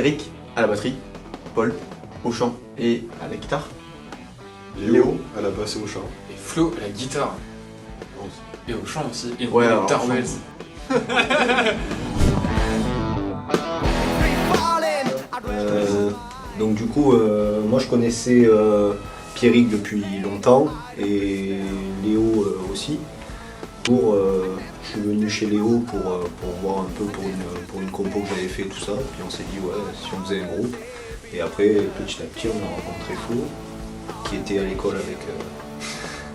Pierrick à la batterie, Paul au chant et à la guitare. Léo à la basse et au chant. Et Flo à la guitare. Et au chant aussi. Et ouais, les Darwells. Donc du coup, moi je connaissais Pierrick depuis longtemps et Léo aussi. Je suis venu chez Léo pour voir un peu pour une compo que j'avais fait, tout ça. Puis on s'est dit ouais, si on faisait un groupe. Et après, petit à petit, on a rencontré Flo, qui était à l'école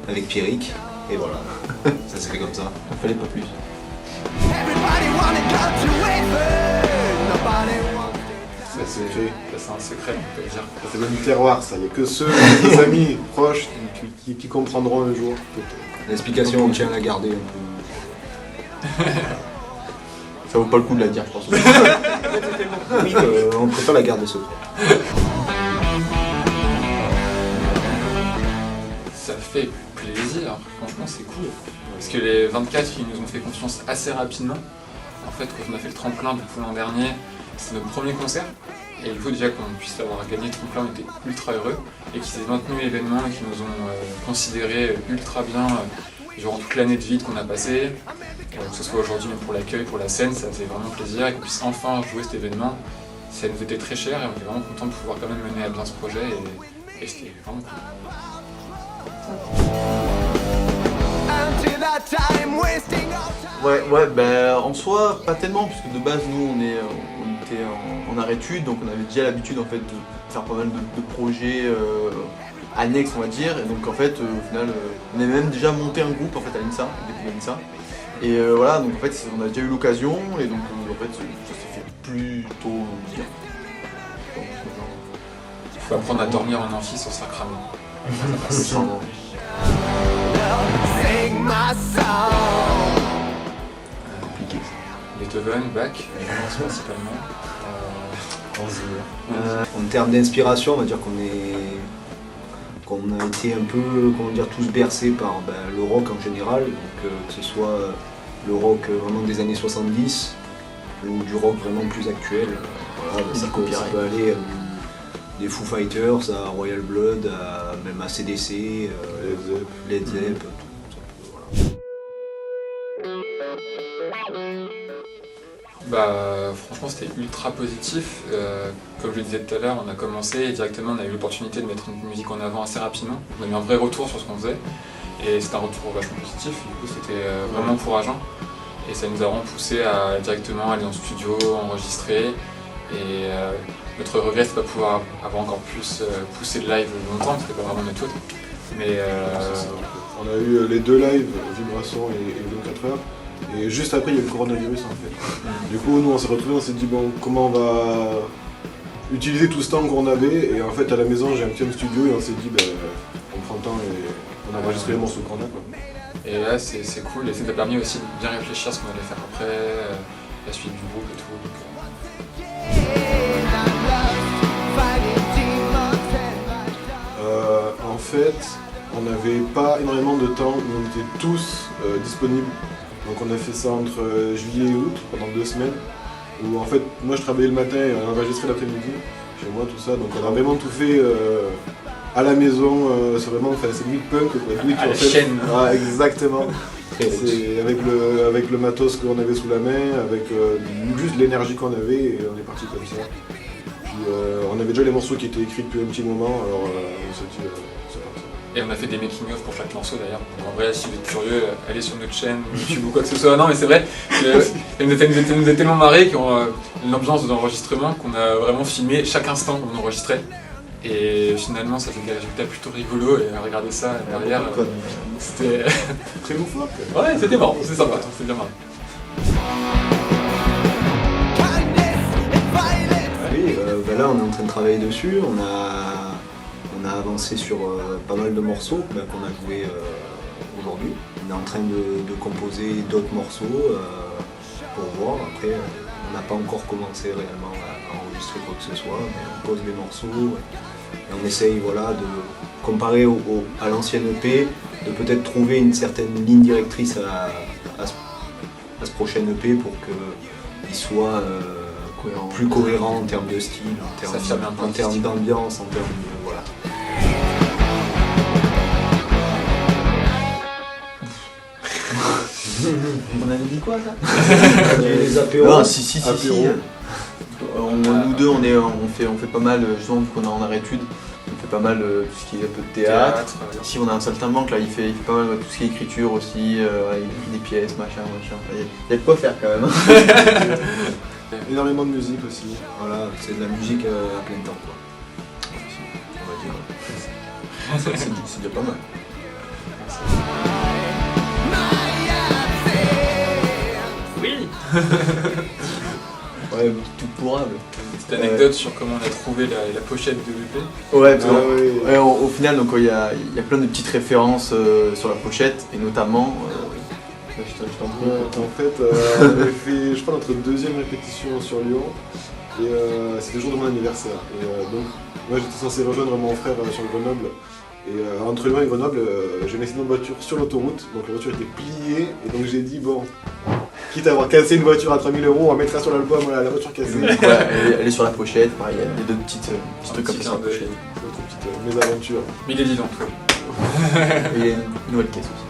avec Pierrick. Et voilà, ça s'est fait comme ça. Il fallait pas plus. Ça c'est un secret, on peut le dire. C'est même du terroir, ça. Il n'y a que ceux, des amis proches qui comprendront un jour. L'explication, on tient à la garder un peu. Ça vaut pas le coup de la dire, je pense. Oui, on préfère la garder secret. Ça fait plaisir, franchement c'est cool. Parce que les 24 ils nous ont fait confiance assez rapidement. En fait, quand on a fait le tremplin du coup l'an dernier, c'est notre premier concert. Et il faut déjà qu'on puisse avoir gagné le tremplin, on était ultra heureux. Et qu'ils aient maintenu l'événement et qu'ils nous ont considérés ultra bien durant toute l'année de vide qu'on a passée. Que ce soit aujourd'hui, mais pour l'accueil, pour la scène, ça faisait vraiment plaisir. Et qu'on puisse enfin jouer cet événement, ça nous était très cher et on était vraiment content de pouvoir quand même mener à bien ce projet. Et c'était vraiment cool. Ouais, ben en soi, pas tellement, puisque de base, nous, on était en arrêt d'études, donc on avait déjà l'habitude en fait de faire pas mal de projets annexes, on va dire, et donc en fait, au final, on avait même déjà monté un groupe en fait à l'INSA, depuis l'INSA, et voilà, donc en fait, on a déjà eu l'occasion, et donc en fait, ça s'est fait plutôt bien. Il faut apprendre à dormir en amphi sur sacrament. Beethoven, Bach, principalement. En termes d'inspiration, on va dire qu'on a été un peu, tous bercés par le rock en général, donc que ce soit le rock vraiment des années 70 ou du rock vraiment plus actuel. Voilà, ça peut aller des Foo Fighters à Royal Blood, même à CDC, Led Zepp, tout. Franchement c'était ultra positif. Comme je le disais tout à l'heure, on a commencé et directement on a eu l'opportunité de mettre une musique en avant assez rapidement. On a eu un vrai retour sur ce qu'on faisait et c'était un retour vachement positif, du coup c'était vraiment encourageant et ça nous a vraiment poussé à directement aller en studio, enregistrer et notre regret c'est de ne pas pouvoir avoir encore plus poussé le live longtemps, c'était pas vraiment notre faute. Mais on a eu les deux lives, Vibration et 24 heures. Et juste après, il y a eu le coronavirus en fait. Du coup, nous on s'est retrouvés, on s'est dit bon, comment on va utiliser tout ce temps qu'on avait. Et en fait, à la maison, j'ai un petit studio et on s'est dit on prend le temps et on a enregistré les morceaux qu'on a quoi. Et là, c'est cool et ça nous a permis aussi de bien réfléchir à ce qu'on allait faire après, la suite du groupe et tout. En fait, on n'avait pas énormément de temps où on était tous disponibles. Donc on a fait ça entre juillet et août, pendant 2 semaines, où en fait, moi je travaillais le matin et on enregistrait l'après-midi, chez moi, tout ça, donc on a vraiment tout fait à la maison, c'est vraiment, c'est du punk, quoi, à la chaîne. Ah, exactement. C'est avec le matos qu'on avait sous la main, avec juste l'énergie qu'on avait, et on est parti comme ça. Puis on avait déjà les morceaux qui étaient écrits depuis un petit moment, alors on s'est dit, c'est parti. Et on a fait des making-of pour chaque morceau d'ailleurs. Donc en vrai, si vous êtes curieux, allez sur notre chaîne, YouTube ou quoi que ce soit. Non mais c'est vrai, ça nous a tellement marré qu'on l'ambiance de l'enregistrement qu'on a vraiment filmé chaque instant qu'on enregistrait. Et finalement, ça fait des résultats plutôt rigolos et regardez ça derrière, c'était Très loufoque. Ouais, c'était marrant, c'est sympa, c'était bien marrant. Oui, là on est en train de travailler dessus, on a avancé sur pas mal de morceaux qu'on a joués aujourd'hui. On est en train de composer d'autres morceaux pour voir. Après, on n'a pas encore commencé réellement à enregistrer quoi que ce soit, mais on pose les morceaux et on essaye voilà, de comparer à l'ancienne EP, de peut-être trouver une certaine ligne directrice à ce prochain EP pour qu'il soit cohérent. plus cohérent en termes de style, Ça affirme un peu en termes artistique. d'ambiance, en termes de... Voilà. On avait dit quoi ça? Les apéros. Non, si. Apéro. Nous deux, on fait pas mal, justement, vu qu'on est en arrêt études, on fait pas mal tout ce qui est un peu de théâtre. Ici, on a un saltimbanque, là, il fait pas mal tout ce qui est écriture aussi, voilà, il écrit des pièces, machin. Il y a de quoi faire quand même. Hein. Énormément de musique aussi. Voilà, c'est de la musique à plein temps, quoi. On va dire. C'est déjà pas mal. Oui. Ouais, tout pourrable. Petite anecdote sur comment on a trouvé la pochette de l'EP. Ouais, parce Ah qu'au- oui. ouais, au final, donc, il y a plein de petites références sur la pochette, et notamment. Je t'en prie. En fait, on avait fait, je crois, notre deuxième répétition sur Lyon. Et c'était le jour de mon anniversaire. Et donc, moi j'étais censé rejoindre mon frère sur Grenoble. Et entre Lyon et Grenoble, j'ai laissé notre voiture sur l'autoroute. Donc la voiture était pliée. Et donc j'ai dit, bon, quitte à avoir cassé une voiture à 3000 €, on va mettre ça sur l'album, voilà, la voiture cassée. Donc, ouais, elle est sur la pochette, pareil, il y a deux petits trucs comme ça sur la clin d'œil. pochette. Notre petite mésaventure. Mais il est vivant, toi. Et il y a une nouvelle caisse aussi.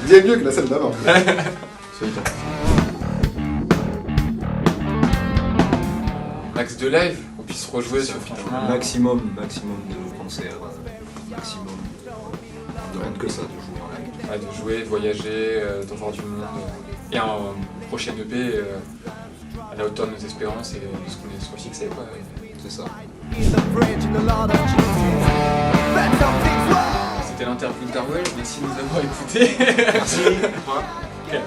Bien mieux que la celle d'avant. Soyez là. Max de live, on puisse rejouer sur franchement. Maximum de concerts, maximum. On demande que ça, de jouer en live. Ouais, de jouer, de voyager, de voir du monde. Et un prochain EP à la hauteur de nos espérances et de ce qu'on est soit fixé, quoi. C'est ça. C'était l'interview de Darwell, merci de nous avoir écoutés. Merci. Ok.